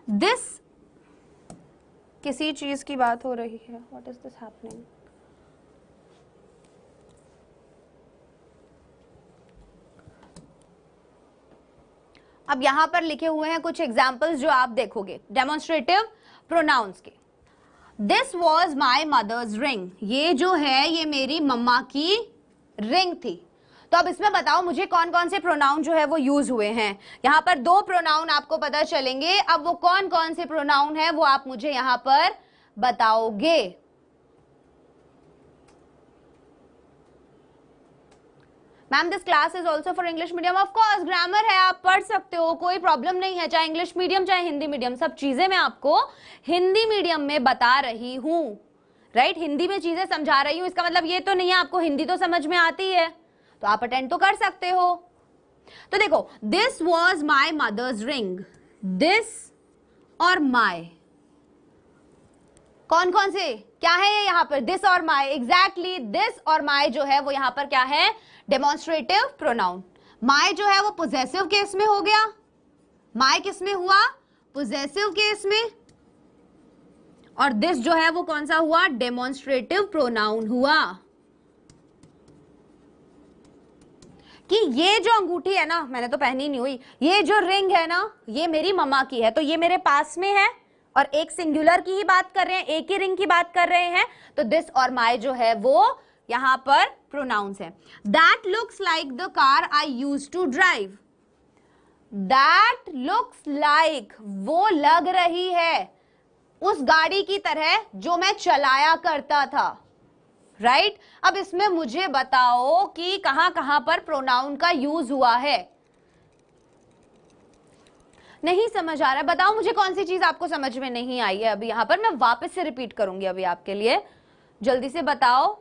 दिस किसी चीज की बात हो रही है। What is this happening? अब यहां पर लिखे हुए हैं कुछ एग्जाम्पल्स जो आप देखोगे डेमोन्स्ट्रेटिव प्रोनाउंस के। This was my mother's ring, ये जो है ये मेरी मम्मा की रिंग थी। तो अब इसमें बताओ मुझे कौन कौन से प्रोनाउन जो है वो यूज हुए हैं। यहां पर दो प्रोनाउन आपको पता चलेंगे, अब वो कौन कौन से प्रोनाउन है वो आप मुझे यहां पर बताओगे। Ma'am this class is also for English medium. Of course grammar है, आप पढ़ सकते हो, कोई प्रॉब्लम नहीं है, चाहे इंग्लिश मीडियम चाहे हिंदी मीडियम, सब चीजें मैं आपको हिंदी मीडियम में बता रही हूं, राइट? हिंदी में चीजें समझा रही हूं, इसका मतलब ये तो नहीं है आपको हिंदी तो समझ में आती है, तो आप अटेंड तो कर सकते हो। तो देखो, this was my mother's ring, this और माई, कौन कौन से क्या है ये यहाँ पर? दिस और माई, एग्जैक्टली दिस और माई जो है वो यहाँ पर क्या है? Demonstrative pronoun. माई जो है वो पोजेसिव केस में हो गया, माई किस में हुआ? पोजेसिव केस में, और दिस जो है वो कौन सा हुआ? डेमोन्स्ट्रेटिव प्रोनाउन हुआ। कि ये जो अंगूठी है ना, मैंने तो पहनी नहीं हुई, ये जो रिंग है ना ये मेरी मम्मा की है, तो ये मेरे पास में है और एक सिंगुलर की ही बात कर रहे हैं, एक ही रिंग की बात कर रहे हैं, तो दिस और माई जो है वो यहां पर प्रोनाउंस है। That looks like the car I used to drive, that looks like वो लग रही है उस गाड़ी की तरह जो मैं चलाया करता था, राइट। अब इसमें मुझे बताओ कि कहां कहां पर प्रोनाउन का यूज हुआ है। नहीं समझ आ रहा है, बताओ मुझे कौन सी चीज आपको समझ में नहीं आई है। अभी यहां पर मैं वापस से रिपीट करूंगी अभी आपके लिए, जल्दी से बताओ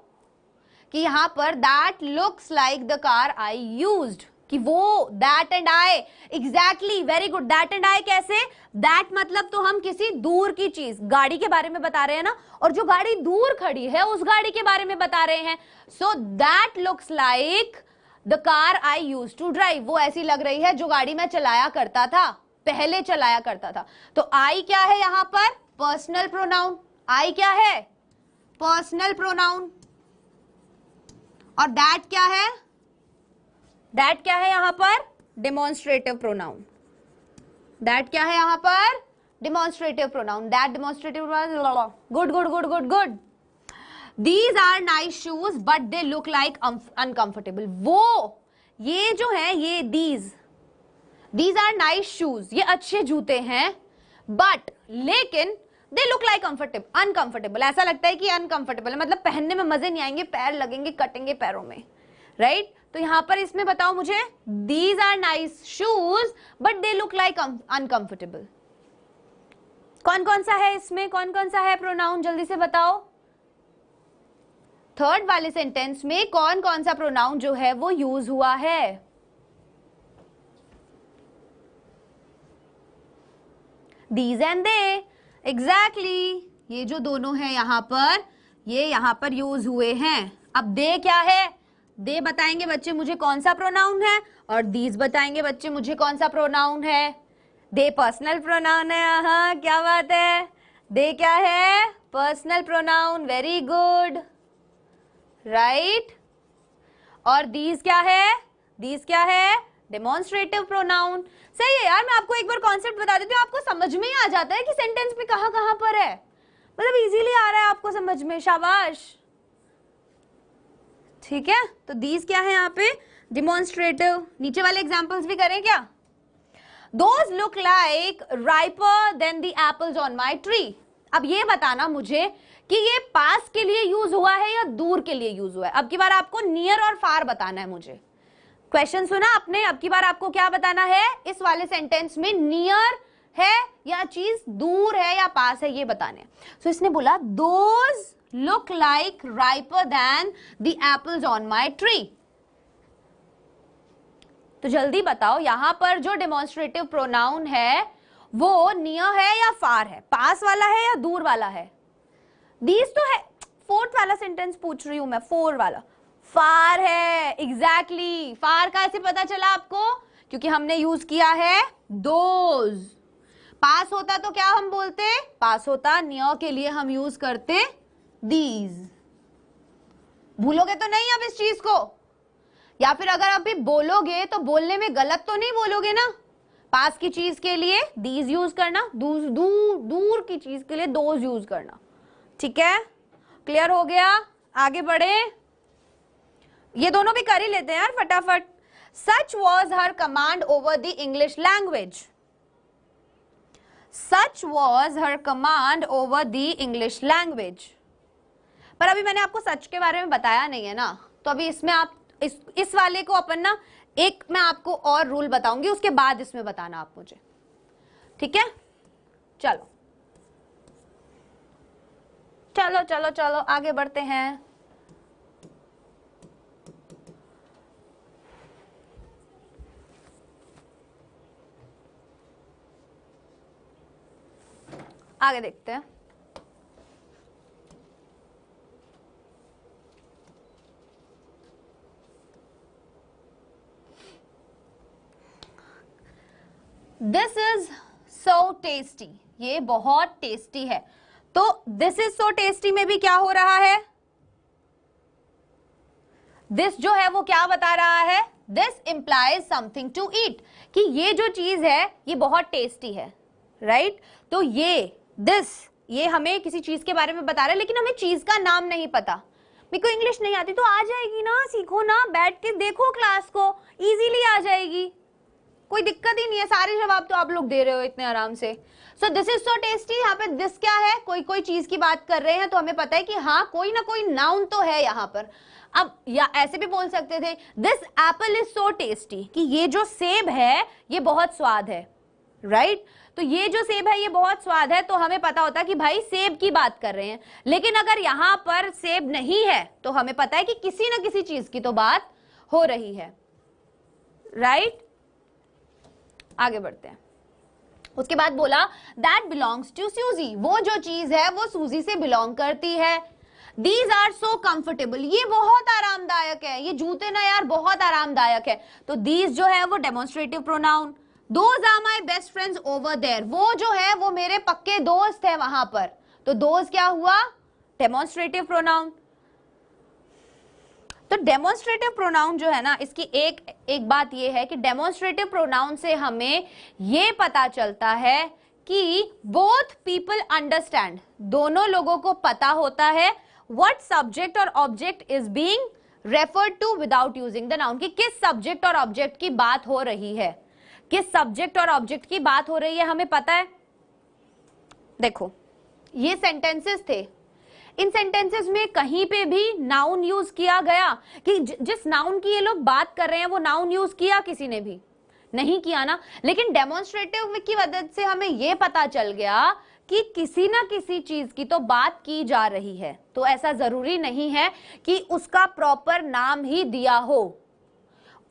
कि यहां पर that looks like the car I used, कि वो that and I, exactly, very good. That and I कैसे? दैट मतलब तो हम किसी दूर की चीज, गाड़ी के बारे में बता रहे हैं ना, और जो गाड़ी दूर खड़ी है उस गाड़ी के बारे में बता रहे हैं। So that looks like the car I used to drive, वो ऐसी लग रही है जो गाड़ी में चलाया करता था, पहले चलाया करता था। तो आई क्या है यहां पर? Personal pronoun. आई क्या है? Personal pronoun. और दैट क्या है? दैट क्या है यहां पर? Demonstrative pronoun. दैट क्या है यहां पर? Demonstrative pronoun. That demonstrative, good good good good good. These are nice shoes but they look like uncomfortable. वो ये जो है, ये दीज आर नाइस शूज, ये अच्छे जूते हैं, बट लेकिन दे लुक लाइक अनकंफर्टेबल, ऐसा लगता है कि अनकंफर्टेबल है, मतलब पहनने में मजे नहीं आएंगे, पैर लगेंगे, कटेंगे पैरों में, राइट। तो यहां पर इसमें बताओ मुझे, these are nice shoes but they look like uncomfortable, कौन कौन सा है इसमें? कौन कौन सा है प्रोनाउन? जल्दी से बताओ। थर्ड वाले सेंटेंस में कौन कौन सा प्रोनाउन जो है वो यूज हुआ है? दीज एंड दे, एग्जैक्टली, ये जो दोनों हैं यहां पर, ये यहां पर यूज हुए हैं। अब दे क्या है? दे बताएंगे बच्चे मुझे कौन सा प्रोनाउन है, और दीज बताएंगे बच्चे मुझे कौन सा प्रोनाउन है। दे पर्सनल प्रोनाउन है, हाँ क्या बात है। दे क्या है? Personal pronoun, very good, right. और दीज क्या है? दीज क्या है? Demonstrative pronoun. सही है यार, मैं आपको एक बार कॉन्सेप्ट बता देती हूँ, आपको समझ में ही आ जाता है कि सेंटेंस में कहां कहां पर है, मतलब इजीली आ रहा है आपको समझ में, शाबाश। ठीक है, तो दीज क्या है यहाँ पे? डेमोन्स्ट्रेटिव। नीचे वाले एग्जांपल्स भी करें क्या? Those look like riper than the apples on my tree. अब ये बताना मुझे कि ये पास के लिए यूज हुआ है या दूर के लिए यूज हुआ है। अब की बार आपको नियर और फार बताना है मुझे। क्वेश्चन सुना आपने? अब की बार आपको क्या बताना है? इस वाले सेंटेंस में नियर है या चीज दूर है या पास है, ये बताने। सो इसने बोला those look like riper than the apples on my tree. तो जल्दी बताओ, यहां पर जो डेमोन्स्ट्रेटिव प्रोनाउन है वो नियर है या फार है, पास वाला है या दूर वाला है? दीज तो है, फोर्थ वाला सेंटेंस पूछ रही हूं मैं, फोर वाला फार है, एग्जैक्टली। फार कैसे पता चला आपको? क्योंकि हमने यूज किया है दोज। पास होता तो क्या हम बोलते? पास होता नियर के लिए हम यूज करते दीज। भूलोगे तो नहीं अब इस चीज को? या फिर अगर अभी बोलोगे तो बोलने में गलत तो नहीं बोलोगे ना? पास की चीज के लिए दीज यूज करना, दूर दूर दूर की चीज के लिए दोज यूज करना। ठीक है, क्लियर हो गया? आगे बढ़े, ये दोनों भी कर ही लेते हैं यार फटाफट। सच was her command over the English language. Such was her command over the English language. पर अभी मैंने आपको सच के बारे में बताया नहीं है ना, तो अभी इसमें आप इस वाले को अपन ना, एक मैं आपको और रूल बताऊंगी, उसके बाद इसमें बताना आप मुझे। ठीक है, चलो चलो चलो चलो आगे बढ़ते हैं। आगे देखते हैं। दिस इज सो टेस्टी, ये बहुत टेस्टी है। तो दिस इज सो टेस्टी में भी क्या हो रहा है? दिस जो है वो क्या बता रहा है? This implies something to eat, कि ये जो चीज है ये बहुत टेस्टी है, राइट? तो ये दिस, ये हमें किसी चीज के बारे में बता रहा है, लेकिन हमें चीज का नाम नहीं पता। मेरे को इंग्लिश नहीं आती, तो आ जाएगी ना, सीखो ना, बैठ के देखो क्लास को, इजीली आ जाएगी, कोई दिक्कत ही नहीं है, सारे जवाब तो आप लोग दे रहे हो इतने आराम से। So this is so tasty. यहाँ पे दिस क्या है, कोई कोई चीज की बात कर रहे हैं तो हमें पता है कि हाँ कोई ना कोई नाउन तो है यहाँ पर। अब या ऐसे भी बोल सकते थे this Apple is so tasty, कि ये जो सेब है ये बहुत स्वाद है, राइट? तो ये जो सेब है ये बहुत स्वाद है, तो हमें पता होता है कि भाई सेब की बात कर रहे हैं। लेकिन अगर यहाँ पर सेब नहीं है तो हमें पता है कि किसी ना किसी चीज की तो बात हो रही है, राइट? आगे बढ़ते हैं। उसके बाद बोला दैट बिलोंग्स टू सूजी, वो जो चीज है वो सूजी से बिलोंग करती है। दीज आर सो कंफर्टेबल, ये बहुत आरामदायक है, ये जूते ना यार बहुत आरामदायक है। तो दीज जो है वो demonstrative pronoun. Those are my best friends over there, वो जो है वो मेरे पक्के दोस्त है वहां पर। तो दोज क्या हुआ, डेमोन्स्ट्रेटिव प्रोनाउन। तो डेमोन्स्ट्रेटिव प्रोनाउन जो है ना, इसकी एक बात ये है कि डेमोन्स्ट्रेटिव प्रोनाउन से हमें ये पता चलता है कि बोथ पीपल अंडरस्टैंड, दोनों लोगों को पता होता है व्हाट सब्जेक्ट और object is being referred to without using the noun, कि किस सब्जेक्ट और ऑब्जेक्ट की बात हो रही है, किस सब्जेक्ट और ऑब्जेक्ट की बात हो रही है हमें पता है। देखो ये सेंटेंसेस थे, इन सेंटेंसेस में कहीं पे भी नाउन यूज किया गया कि जिस नाउन की ये लोग बात कर रहे हैं वो नाउन यूज किया किसी ने भी नहीं किया ना। लेकिन डेमोन्स्ट्रेटिव की मदद से हमें ये पता चल गया कि किसी ना किसी चीज की तो बात की जा रही है। तो ऐसा जरूरी नहीं है कि उसका प्रॉपर नाम ही दिया हो,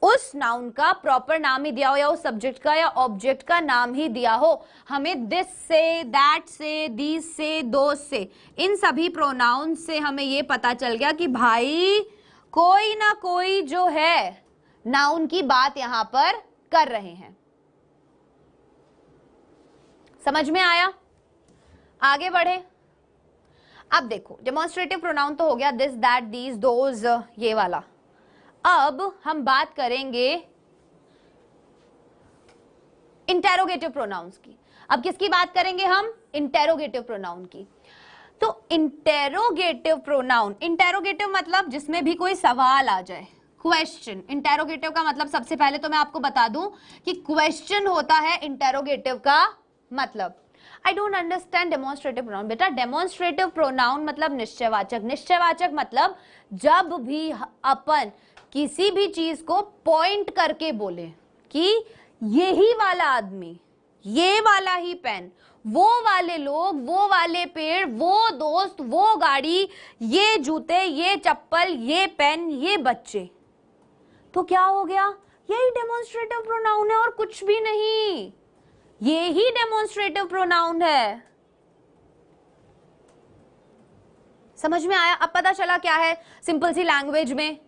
उस नाउन का प्रॉपर नाम ही दिया हो या उस सब्जेक्ट का या ऑब्जेक्ट का नाम ही दिया हो। हमें दिस से, दैट से, दीस से, दोस से, इन सभी प्रोनाउन से हमें ये पता चल गया कि भाई कोई ना कोई जो है नाउन की बात यहां पर कर रहे हैं। समझ में आया? आगे बढ़े। अब देखो डेमोन्स्ट्रेटिव प्रोनाउन तो हो गया दिस, दैट, दीज, दोज, ये वाला। अब हम बात करेंगे इंटेरोगेटिव प्रोनाउंस की। अब किसकी बात करेंगे हम? इंटेरोगेटिव प्रोनाउन की। तो इंटेरोगेटिव प्रोनाउन, इंटेरोगेटिव मतलब जिसमें भी कोई सवाल आ जाए, क्वेश्चन। इंटेरोगेटिव का मतलब सबसे पहले तो मैं आपको बता दूं कि क्वेश्चन होता है इंटेरोगेटिव का मतलब। I don't understand demonstrative pronoun. बेटा डेमोन्स्ट्रेटिव प्रोनाउन मतलब निश्चयवाचक। निश्चयवाचक मतलब जब भी अपन किसी भी चीज को पॉइंट करके बोले कि यही वाला आदमी, ये वाला ही पेन, वो वाले लोग, वो वाले पेड़, वो दोस्त, वो गाड़ी, ये जूते, ये चप्पल, ये पेन, ये बच्चे, तो क्या हो गया? यही डेमोन्स्ट्रेटिव प्रोनाउन है और कुछ भी नहीं। ये ही डेमोन्स्ट्रेटिव प्रोनाउन है। समझ में आया? अब पता चला क्या है सिंपल सी लैंग्वेज में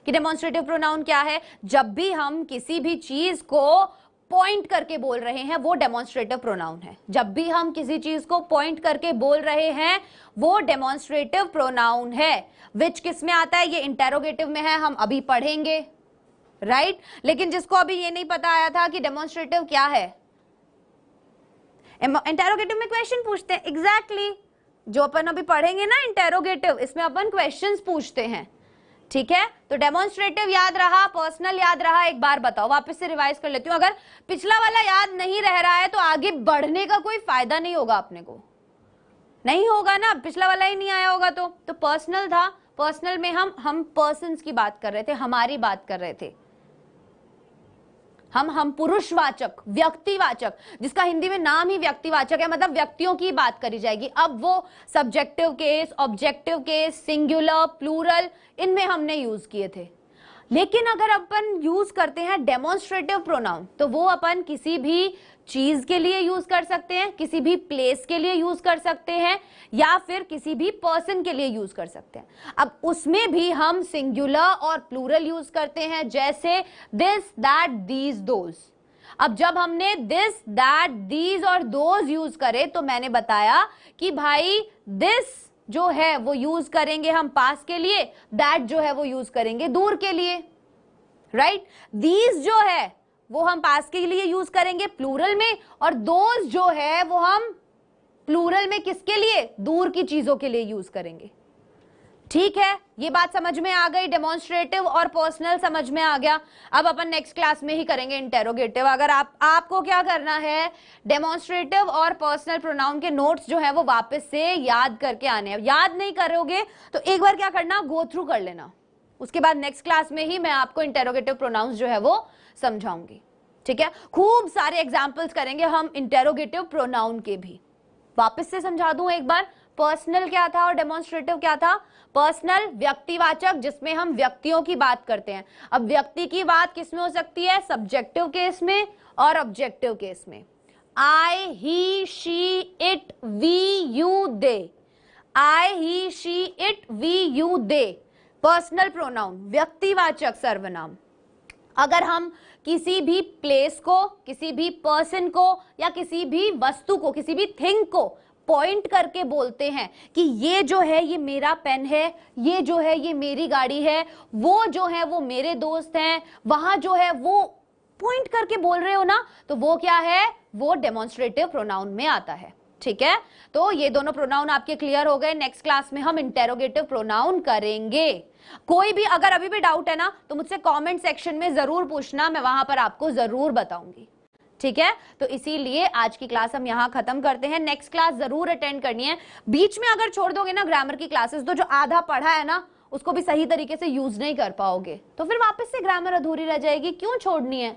कि डेमोन्स्ट्रेटिव प्रोनाउन क्या है। जब भी हम किसी भी चीज को पॉइंट करके बोल रहे हैं वो डेमोन्स्ट्रेटिव प्रोनाउन है। जब भी हम किसी चीज को पॉइंट करके बोल रहे हैं वो डेमोन्स्ट्रेटिव प्रोनाउन है। विच किस में आता है? ये इंटेरोगेटिव में है, हम अभी पढ़ेंगे, राइट? लेकिन जिसको अभी ये नहीं पता आया था कि डेमोन्स्ट्रेटिव क्या है, इंटेरोगेटिव में क्वेश्चन पूछते हैं। एग्जैक्टली जो अपन अभी पढ़ेंगे ना इंटेरोगेटिव, इसमें अपन क्वेश्चंस पूछते हैं, ठीक है? तो डेमोन्स्ट्रेटिव याद रहा, पर्सनल याद रहा, एक बार बताओ, वापस से रिवाइज कर लेती हूँ। अगर पिछला वाला याद नहीं रह रहा है तो आगे बढ़ने का कोई फायदा नहीं होगा, अपने को नहीं होगा ना, पिछला वाला ही नहीं आया होगा। तो पर्सनल था, पर्सनल में हम पर्सन्स की बात कर रहे थे, हमारी बात कर रहे थे। हम पुरुषवाचक, व्यक्तिवाचक, जिसका हिंदी में नाम ही व्यक्तिवाचक है, मतलब व्यक्तियों की बात करी जाएगी। अब वो subjective case, objective case, singular, plural, इनमें हमने यूज किए थे। लेकिन अगर अपन यूज करते हैं डेमोन्स्ट्रेटिव प्रोनाउन तो वो अपन किसी भी चीज के लिए यूज कर सकते हैं, किसी भी प्लेस के लिए यूज कर सकते हैं, या फिर किसी भी पर्सन के लिए यूज कर सकते हैं। अब उसमें भी हम सिंगुलर और प्लूरल यूज करते हैं, जैसे दिस, दैट, दीज, दोज। अब जब हमने दिस, दैट, दीज और दोज यूज करे तो मैंने बताया कि भाई दिस जो है वो यूज करेंगे हम पास के लिए, दैट जो है वो यूज करेंगे दूर के लिए, राइट? दीज जो है वो हम पास के लिए यूज करेंगे प्लूरल में, और दोज जो है वो हम प्लूरल में किसके लिए? दूर की चीजों के लिए यूज करेंगे। ठीक है, ये बात समझ में आ गई, डेमोन्स्ट्रेटिव और पर्सनल समझ में आ गया। अब अपन नेक्स्ट क्लास में ही करेंगे इंटेरोगेटिव। अगर आपको क्या करना है, डेमोन्स्ट्रेटिव और पर्सनल प्रोनाउन के नोट्स जो है वो वापस से याद करके आने हैं। याद नहीं करोगे तो एक बार क्या करना, गो थ्रू कर लेना, उसके बाद नेक्स्ट क्लास में ही मैं आपको इंटेरोगेटिव प्रोनाउंस जो है वो समझाऊंगी। ठीक है, खूब सारे एग्जाम्पल्स करेंगे हम इंटेरोगेटिव प्रोनाउन के भी। वापस से समझा दूं एक बार, पर्सनल क्या था और डेमोन्स्ट्रेटिव क्या था। पर्सनल व्यक्तिवाचक, जिसमें हम व्यक्तियों की बात करते हैं। अब व्यक्ति की बात किसमें हो सकती है, सब्जेक्टिव केस में और ऑब्जेक्टिव केस में। I, he, she, it, we, you, they. I, he, she, it, we, you, they personal pronoun, व्यक्तिवाचक सर्वनाम। अगर हम किसी भी प्लेस को, किसी भी पर्सन को या किसी भी वस्तु को, किसी भी थिंग को पॉइंट करके बोलते हैं कि ये जो है ये मेरा पेन है, ये जो है ये मेरी गाड़ी है, वो जो है वो मेरे दोस्त हैं, वहां जो है वो पॉइंट करके बोल रहे हो ना, तो वो क्या है, वो डेमोन्स्ट्रेटिव प्रोनाउन में आता है। ठीक है, तो ये दोनों प्रोनाउन आपके क्लियर हो गए। नेक्स्ट क्लास में हम इंटेरोगेटिव प्रोनाउन करेंगे। कोई भी अगर अभी भी डाउट है ना तो मुझसे कमेंट सेक्शन में जरूर पूछना, मैं वहां पर आपको जरूर बताऊंगी। ठीक है, तो इसीलिए आज की क्लास हम यहां खत्म करते हैं। नेक्स्ट क्लास जरूर अटेंड करनी है। बीच में अगर छोड़ दोगे ना ग्रामर की क्लासेस, तो जो आधा पढ़ा है ना उसको भी सही तरीके से यूज नहीं कर पाओगे, तो फिर वापस से ग्रामर अधूरी रह जाएगी। क्यों छोड़नी है,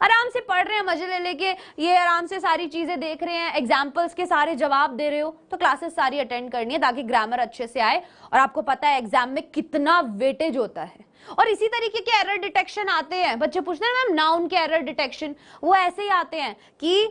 आराम से पढ़ रहे हैं, मजे ले लेके ये आराम से सारी चीजें देख रहे हैं, एग्जाम्पल्स के सारे जवाब दे रहे हो, तो क्लासेस सारी अटेंड करनी है ताकि ग्रामर अच्छे से आए। और आपको पता है एग्जाम में कितना वेटेज होता है, और इसी तरीके के एरर डिटेक्शन आते हैं। बच्चे पूछते हैं मैम नाउन के एरर डिटेक्शन, वो ऐसे ही आते हैं कि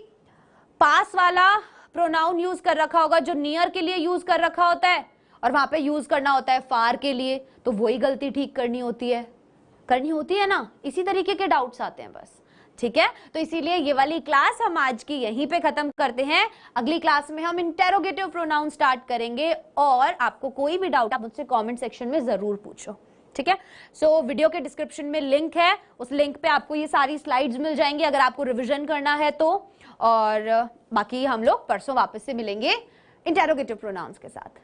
पास वाला प्रोनाउन यूज कर रखा होगा जो नियर के लिए यूज कर रखा होता है, और वहां पे यूज करना होता है फार के लिए, तो वही गलती ठीक करनी होती है ना। इसी तरीके के डाउट्स आते हैं बस। ठीक है, तो इसीलिए ये वाली क्लास हम आज की यहीं पे खत्म करते हैं। अगली क्लास में हम इंटेरोगेटिव प्रोनाउन स्टार्ट करेंगे, और आपको कोई भी डाउट आप मुझसे कमेंट सेक्शन में जरूर पूछो। ठीक है, सो वीडियो के डिस्क्रिप्शन में लिंक है, उस लिंक पे आपको ये सारी स्लाइड्स मिल जाएंगी अगर आपको रिवीजन करना है तो। और बाकी हम लोग परसों वापस से मिलेंगे इंटेरोगेटिव प्रोनाउंस के साथ।